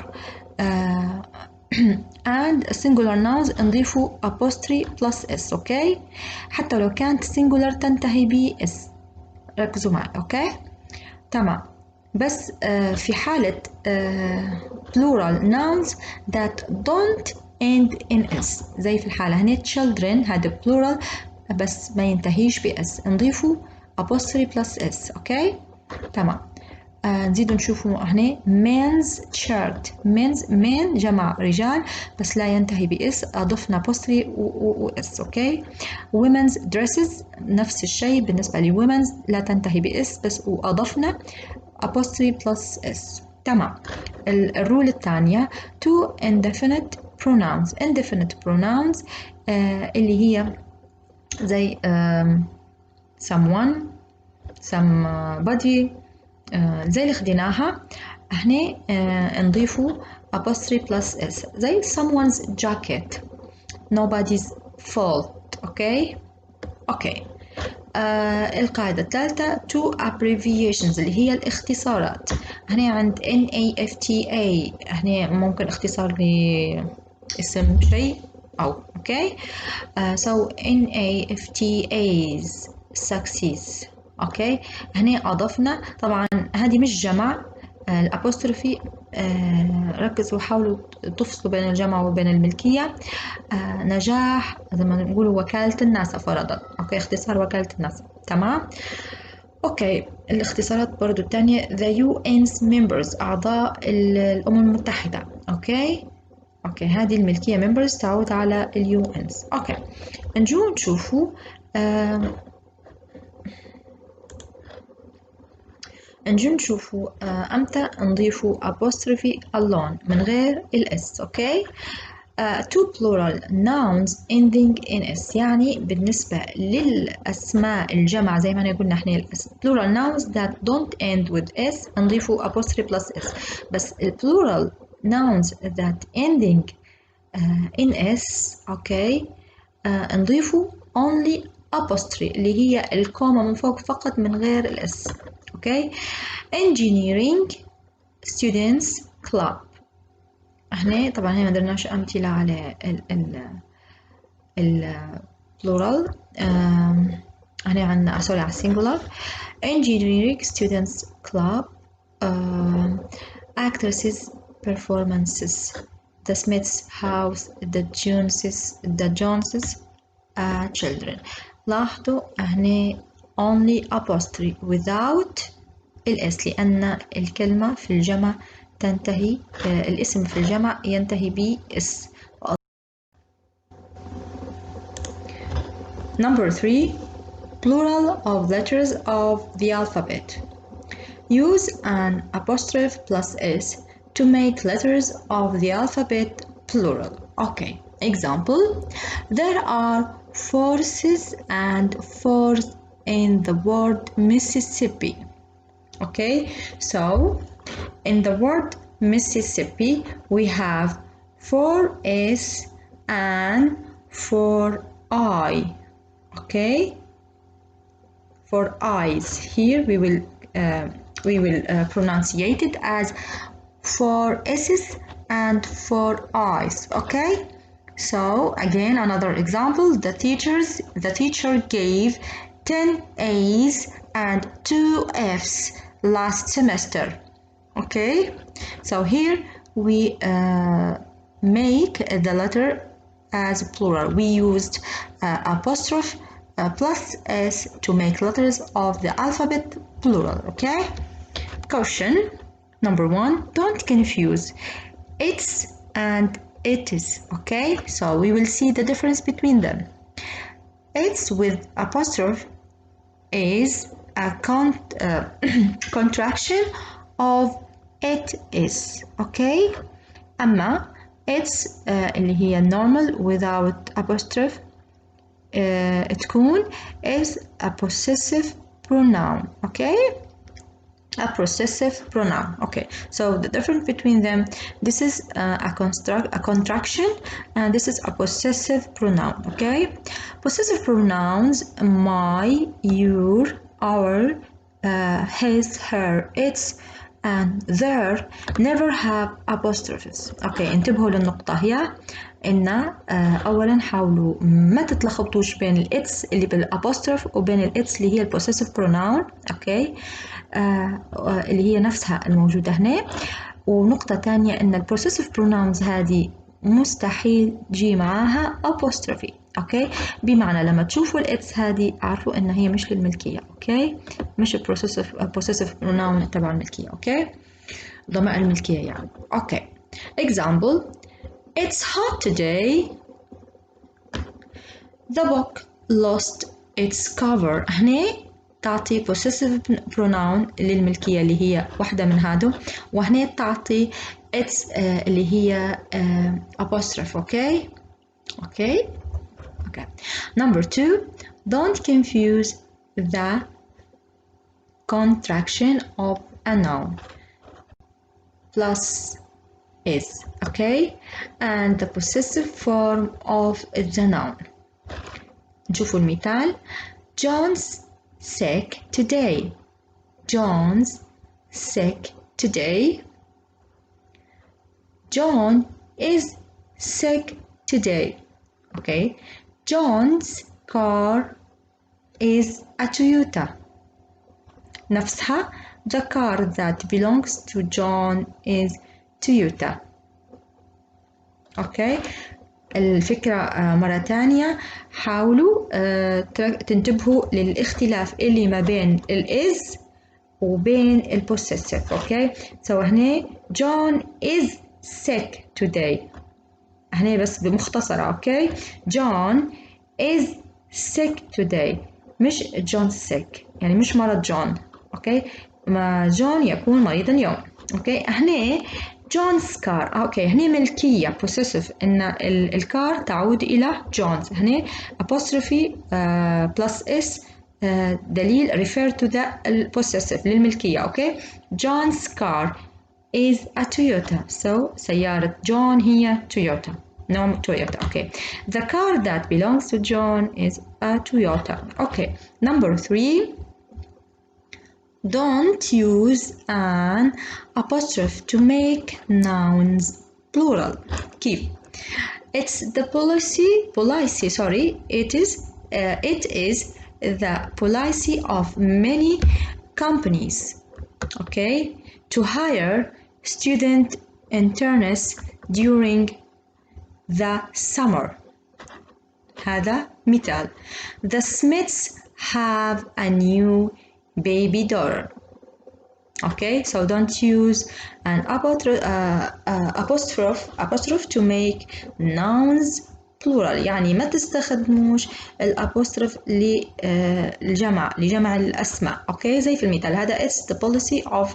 and singular nouns نضيفوا apostrophe plus s. okay، حتى لو كانت singular تنتهي ب s. ركزوا معي. okay، تمام. بس في حالة plural nouns that don't end in s زي في الحالة هنا children هذا plural بس ما ينتهيش ب s نضيفوا apostrophe plus s. okay، تمام. نزيد نشوفوا هنا men's shirt. men جمع رجال بس لا ينتهي بإس، أضفنا apostrophe وإس. أوكي. women's dresses نفس الشيء بالنسبة ل women's لا تنتهي بإس بس وأضفنا apostrophe plus إس. تمام. الرول الثانية two indefinite pronouns. indefinite pronouns اللي هي زي someone somebody زي اللي خديناها هنا نضيفوا apostrophe plus s زي someone's jacket nobody's fault. اوكي. القاعدة الثالثة two abbreviations اللي هي الاختصارات. هنا عند NAFTA هنا ممكن اختصار لاسم شيء أو اوكي. so NAFTA's success. اوكي. هنا اضفنا طبعا هذه مش جمع الابوستروفي. ركزوا حاولوا تفصلوا بين الجمع وبين الملكيه. نجاح زي ما نقول وكاله الناس فرضا. اوكي. اختصار وكاله الناس. تمام. اوكي. الاختصارات برضو الثانيه the UN's members اعضاء الامم المتحده. اوكي. هذه الملكيه members تعود على الUN's. اوكي. نجو نشوفوا نشوفوا أمتى نضيفوا apostrophe alone من غير الإس. أوكي. two plural nouns ending in s يعني بالنسبة للأسماء الجمع زي ما قلنا احنا plural nouns that don't end with s نضيفوا apostrophe plus s. بس plural nouns that ending in s أوكي نضيفوا only apostrophe اللي هي الكومة من فوق فقط من غير الاس. اوكي. engineering students club. هنا طبعا هنا ما درناش امثله على ال plural. هنا عندنا سوري على singular. engineering students club actresses performances the Smiths house the Joneses children. لاحظوا هنا only apostrophe without الاس لأن الكلمة في الجمع تنتهي الاسم في الجمع ينتهي بإس. Number 3 plural of letters of the alphabet. Use an apostrophe plus s to make letters of the alphabet plural. Okay. Example: there are forces and fours in the word Mississippi. Okay, so in the word Mississippi we have 4s and 4i. Okay, 4i's. Here we will pronunciate it as 4s's and 4i's. Okay. So again another example, the teacher gave 10 A's and 2 F's last semester. Okay, so here we make the letter as plural. We used apostrophe plus s to make letters of the alphabet plural. Okay. Caution number 1, don't confuse it's and it is. Okay, so we will see the difference between them. It's with apostrophe is a contraction of it is. Okay, أما it's اللي هي normal without apostrophe تكون is a possessive pronoun. Okay, a possessive pronoun. Okay, so the difference between them, this is a contraction and this is a possessive pronoun. Okay, possessive pronouns my, your, our, his, her, its and their never have apostrophes. Okay, انتبهوا للنقطة هي إن أولا حاولوا ما تتلخبطوش بين الإتس اللي بالأبوستروف وبين الإتس اللي هي البوسيسيف بروناون. أوكي، اللي هي نفسها الموجودة هنا. ونقطة تانية إن البوسيسيف بروناونز هذه مستحيل تجي معاها أبوستروفي. اوكي، بمعنى لما تشوفوا الاتس هذه اعرفوا ان هي مش للملكيه. اوكي، مش possessive pronoun تبع الملكيه. اوكي، ضمائر الملكيه يعني. اوكي، example: it's hot today. The book lost its cover. هنا تعطي possessive pronoun للملكية اللي هي واحدة من هادو، وهنا تعطي its اللي هي apostrophe. اوكي اوكي اوكي. Number 2, don't confuse the contraction of a noun plus is, okay, and the possessive form of the noun. نشوفوا المثال: John's sick today. John's sick today. John is sick today. Okay. John's car is a Toyota. نفسها: the car that belongs to John is Toyota. Okay. الفكرة مرة تانية، حاولوا تنتبهوا للاختلاف اللي ما بين الإز وبين البوسيسيف. اوكي، سو هنا John is sick today، هنا بس بمختصرة. اوكي، John is sick today، مش John sick، يعني مش مرض جون. اوكي، ما جون يكون مريضا اليوم. اوكي، هنا جونز كار. اوكي، هنا ملكية possessive، ان الكار تعود الى جونز. هنا apostrophe plus s دليل refer to the possessive للملكية. اوكي، John's car is a Toyota. so سيارة جون هي تويوتا، نوع تويوتا. اوكي، the car that belongs to John is a Toyota. اوكي، number 3, don't use an apostrophe to make nouns plural. كيف؟ It's the policy. Sorry, it is the policy of many companies, okay, to hire student interns during the summer. هذا مثال: The Smiths have a new baby daughter. Okay, so don't use an apostrophe to make nouns plural. يعني ما تستخدموش الابوستروف لجمع الاسماء. اوكي، زي في المثال هذا it's the policy of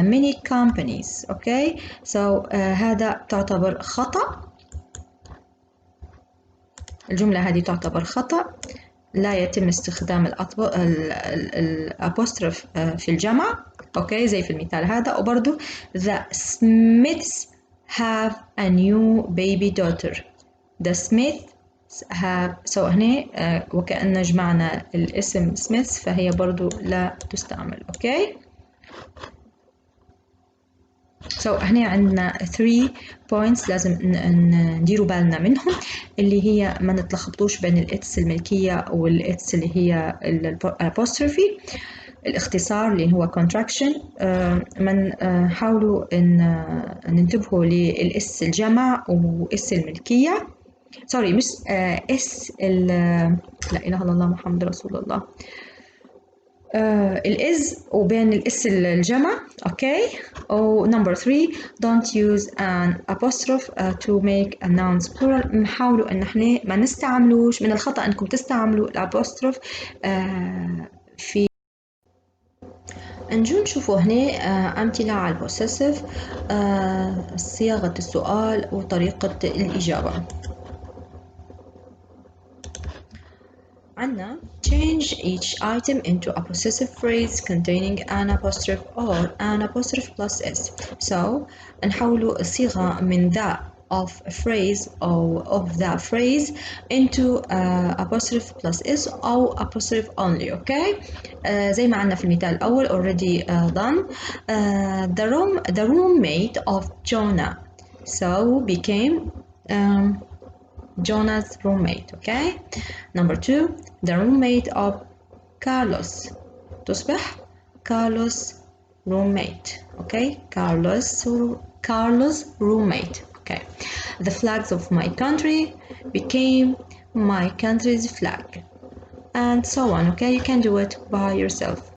many companies. اوكي، so هذا تعتبر خطأ، الجملة هذه تعتبر خطأ، لا يتم استخدام الابوستروف في الجمع. اوكي، زي في المثال هذا. وبرضو the Smiths have a new baby daughter. the Smiths have، so هنا وكأن جمعنا الاسم Smiths، فهي برضو لا تستعمل. اوكي، so هنا عندنا 3 points لازم نديروا بالنا منهم، اللي هي ما نتلخبطوش بين الاتس الملكية والاتس اللي هي الابوستروفي. الاختصار اللي هو contraction، من حاولوا ان ننتبهوا للاس الجمع واس الملكية. سوري، مش اس لا اله الا الله محمد رسول الله، الإز وبين الإس الجمع. أوكي، و number 3 don't use an apostrophe to make a nouns plural. نحاولوا إن إحنا ما نستعملوش، من الخطأ إنكم تستعملوا الأبوستروف في. نجو نشوفوا هنا أمثلة على البوسيسيف، صياغة السؤال وطريقة الإجابة. عنا change each item into a possessive phrase containing an apostrophe or an apostrophe plus s. So نحولوا الصيغة من the of a phrase or of the phrase into apostrophe plus s أو apostrophe only. Okay, زي ما عنا في المثال الأول already done. The roommate of Jonah so became Jonah's roommate. Okay, number 2, the roommate of Carlos تصبح Carlos roommate. Okay, Carlos roommate. Okay, the flags of my country became my country's flag, and so on. Okay, you can do it by yourself.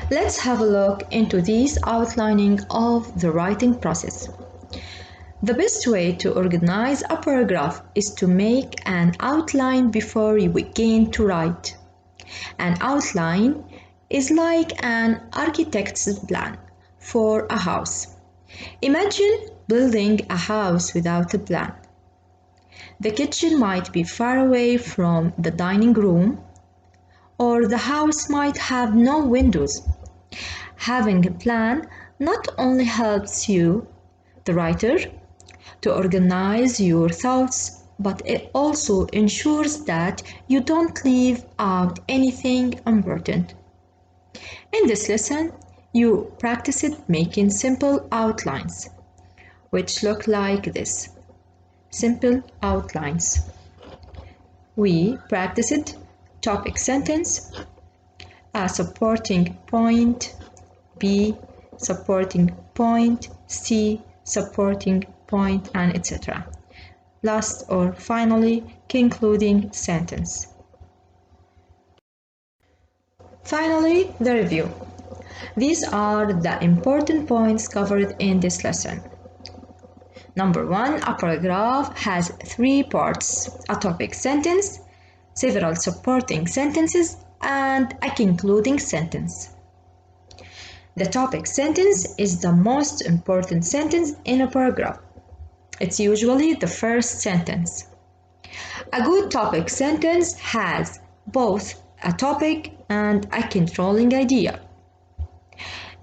Let's have a look into this outlining of the writing process. The best way to organize a paragraph is to make an outline before you begin to write. An outline is like an architect's plan for a house. Imagine building a house without a plan. The kitchen might be far away from the dining room, or the house might have no windows. Having a plan not only helps you, the writer, to organize your thoughts, but it also ensures that you don't leave out anything important. In this lesson, you practiced making simple outlines, which look like this. Simple outlines. We practiced topic sentence, a supporting point, B, supporting point, C, supporting point, and etc. Last or finally, concluding sentence. Finally, the review. These are the important points covered in this lesson. Number 1, a paragraph has 3 parts: a topic sentence, several supporting sentences, and a concluding sentence. The topic sentence is the most important sentence in a paragraph. It's usually the first sentence. A good topic sentence has both a topic and a controlling idea.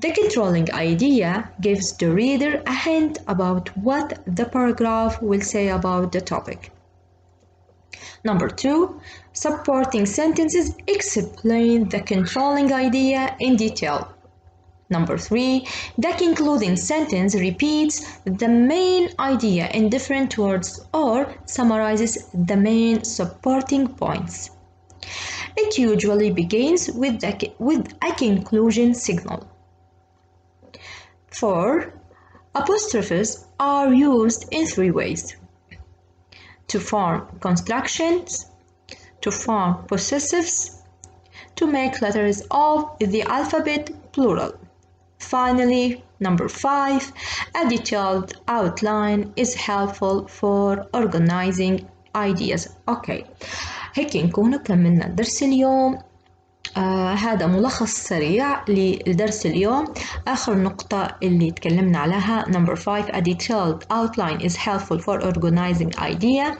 The controlling idea gives the reader a hint about what the paragraph will say about the topic. Number 2, supporting sentences explain the controlling idea in detail. Number 3, the concluding sentence repeats the main idea in different words or summarizes the main supporting points. It usually begins with a conclusion signal. 4, apostrophes are used in 3 ways: to form constructions, to form possessives, to make letters of the alphabet plural. Finally, number 5, a detailed outline is helpful for organizing ideas. Okay, هيك نكون كملنا الدرس اليوم. هذا ملخص سريع لدرس اليوم. آخر نقطة اللي تكلمنا عليها number 5, a detailed outline is helpful for organizing idea.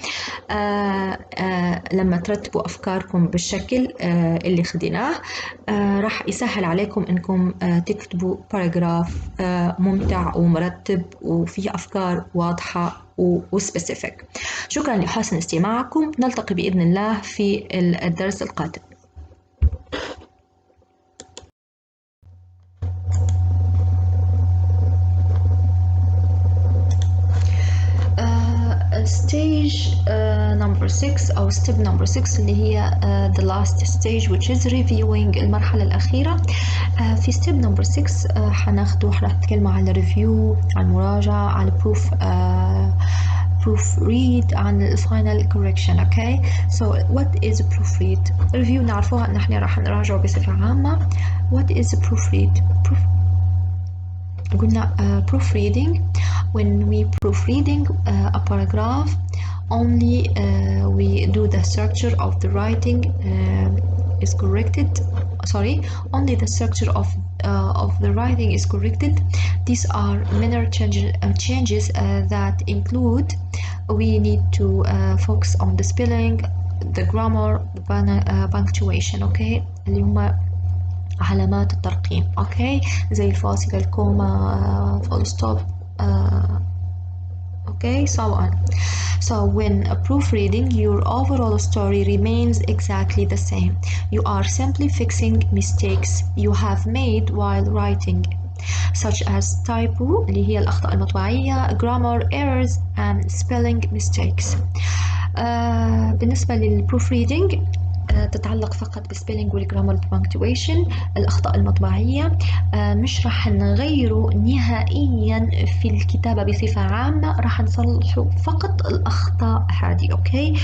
لما ترتبوا أفكاركم بالشكل اللي خديناه راح يسهل عليكم إنكم تكتبوا باراجراف ممتع ومرتب وفيه أفكار واضحة وسبيسيفيك. شكرا لحسن استماعكم، نلتقي بإذن الله في الدرس القادم. stage number 6 أو step number 6 اللي هي the last stage which is reviewing المرحلة الأخيرة. في step number 6 حناخده راح نتكلم على review، عن مراجعة، عن proofread، عن final correction. Okay, so what is proofread؟ review نعرفوها إن احنا راح نراجعه بصفة عامة. what is proofread؟ قلنا proofreading. When we proofreading a paragraph, only we do the structure of the writing is corrected. Sorry, only the structure of the writing is corrected. These are minor changes that include we need to focus on the spelling, the grammar, the punctuation. Okay, اللي هما علامات الترقيم. Okay, زي الفاصلة، الكوما، full stop. Okay, so on. So when proofreading, your overall story remains exactly the same. You are simply fixing mistakes you have made while writing, such as typo اللي هي الأخطاء المطبعية, grammar errors and spelling mistakes. بالنسبة للproofreading تتعلق فقط بالسبيلينج والجرامر والبنكتويشن، الأخطاء المطبعية. مش راح نغيره نهائيا في الكتابة بصفة عامة، راح نصلحه فقط الأخطاء هذه. أوكي.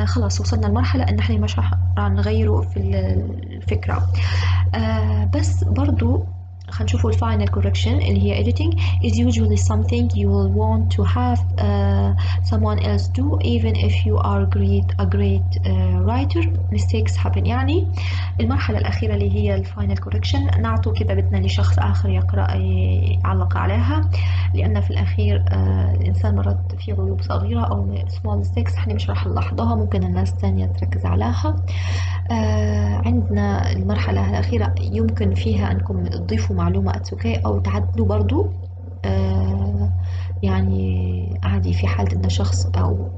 خلاص وصلنا لمرحلة إن احنا مش راح نغيره في الفكرة. بس برضو هنشوفوا الفاينل correction اللي هي editing is usually something you will want to have someone else do even if you are a great writer. mistakes happen. يعني المرحلة الأخيرة اللي هي الفاينل correction نعطوا كتابتنا لشخص آخر يقرأ يعلق عليها، لأن في الأخير الإنسان مرات في عيوب صغيرة أو small mistakes احنا مش راح نلاحظها، ممكن الناس الثانية تركز عليها. عندنا المرحلة الأخيرة يمكن فيها أنكم تضيفوا معلومة أوكي أو تعدلوا برضو. يعني عادي في حالة إن شخص أو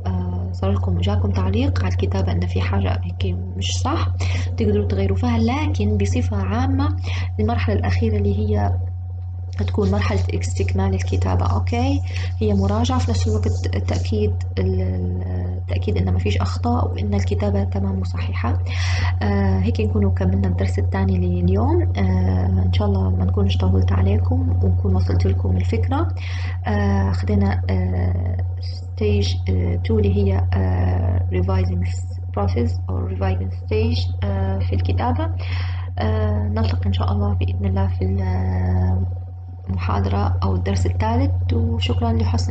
صار لكم جاكم تعليق على الكتابة إن في حاجة هيك مش صح، تقدروا تغيروا فيها. لكن بصفة عامة المرحلة الأخيرة اللي هي هتكون مرحلة استكمال الكتابة. أوكي. هي مراجعة في نفس الوقت التأكيد إن ما فيش أخطاء وإن الكتابة تمام وصحيحة. هيك نكونوا كملنا الدرس الثاني لليوم. إن شاء الله ما نكونش طولت عليكم ونكون وصلت لكم الفكرة. خدينا stage 2 اللي هي revising process أو revising stage في الكتابة. نلتقي إن شاء الله بإذن الله في المحاضرة أو الدرس الثالث، وشكرا لحسن